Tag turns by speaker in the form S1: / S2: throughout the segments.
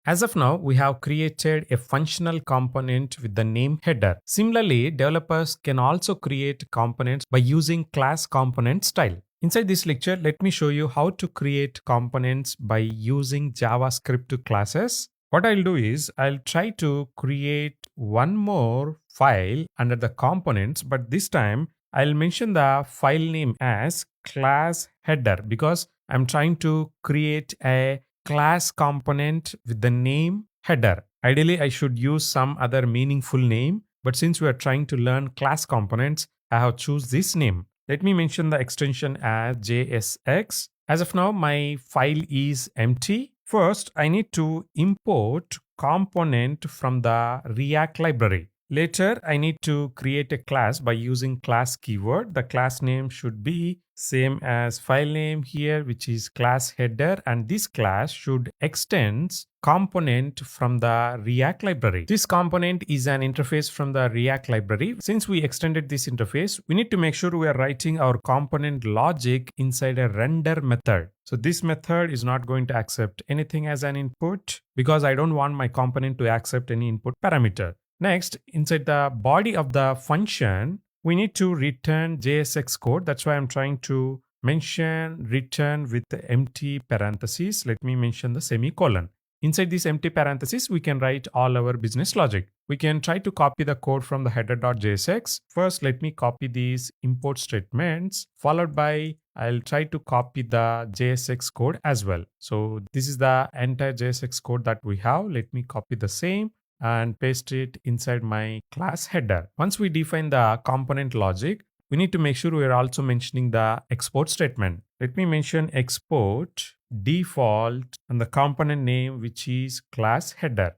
S1: As of now, we have created a functional component with the name header. Similarly, developers can also create components by using class component style. Inside this lecture, let me show you how to create components by using JavaScript classes. What I'll do is I'll try to create one more file under the components, but this time I'll mention the file name as class header because I'm trying to create a class component with the name header. Ideally, I should use some other meaningful name, but since we are trying to learn class components, I have choose this name. Let me mention the extension as JSX. As of now, my file is empty. First, I need to import component from the React library. Later, I need to create a class by using class keyword. The class name should be same as file name here, which is class header, and this class should extend component from the React library. This component is an interface from the React library. Since we extended this interface, we need to make sure we are writing our component logic inside a render method. So this method is not going to accept anything as an input because I don't want my component to accept any input parameter. Next, inside the body of the function, we need to return JSX code. That's why I'm trying to mention return with the empty parentheses. Let me mention the semicolon. Inside this empty parentheses, we can write all our business logic. We can try to copy the code from the header.jsx. First, let me copy these import statements, followed by I'll try to copy the JSX code as well. So this is the entire JSX code that we have. Let me copy the same and paste it inside my class header. Once we define the component logic, we need to make sure we are also mentioning the export statement. Let me mention export default and the component name, which is class header.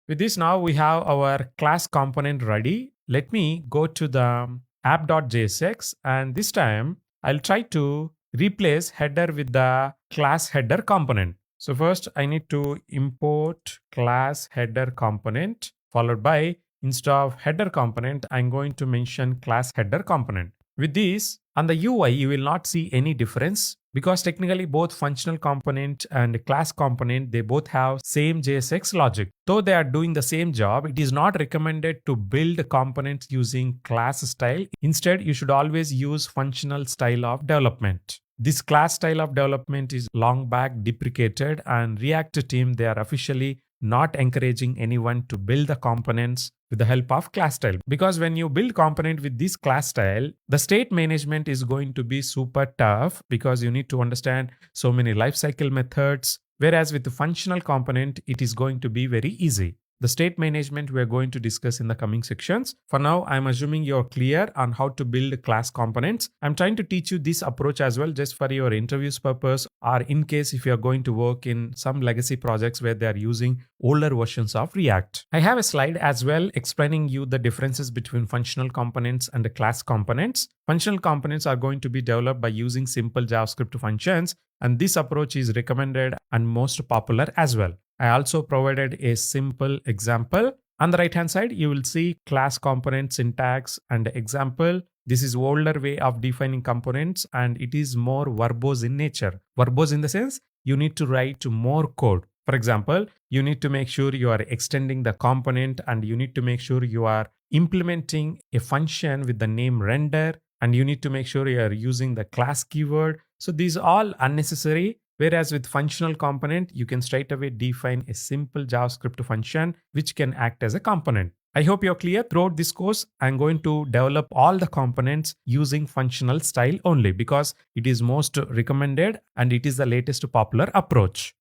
S1: With this, now we have our class component ready. Let me go to the app.jsx, and this time I'll try to replace header with the class header component. So first I need to import class header component, followed by instead of header component, I'm going to mention class header component. With this, on the UI, you will not see any difference because technically both functional component and class component, they both have same JSX logic. Though they are doing the same job, it is not recommended to build components using class style. Instead, you should always use functional style of development. This class style of development is long back deprecated, and React team, they are officially not encouraging anyone to build the components with the help of class style. Because when you build component with this class style, the state management is going to be super tough because you need to understand so many lifecycle methods. Whereas with the functional component, it is going to be very easy. The state management we are going to discuss in the coming sections. For now, I'm assuming you're clear on how to build class components. I'm trying to teach you this approach as well just for your interviews purpose, or in case if you're going to work in some legacy projects where they are using older versions of React. I have a slide as well explaining you the differences between functional components and the class components. Functional components are going to be developed by using simple JavaScript functions, and this approach is recommended and most popular as well. I also provided a simple example. On the right hand side, you will see class component syntax and example. This is older way of defining components and it is more verbose in nature. Verbose in the sense you need to write more code. For example, you need to make sure you are extending the component and you need to make sure you are implementing a function with the name render, and you need to make sure you are using the class keyword. So these are all unnecessary. Whereas with functional component, you can straight away define a simple JavaScript function which can act as a component. I hope you're clear. Throughout this course, I'm going to develop all the components using functional style only because it is most recommended and it is the latest popular approach.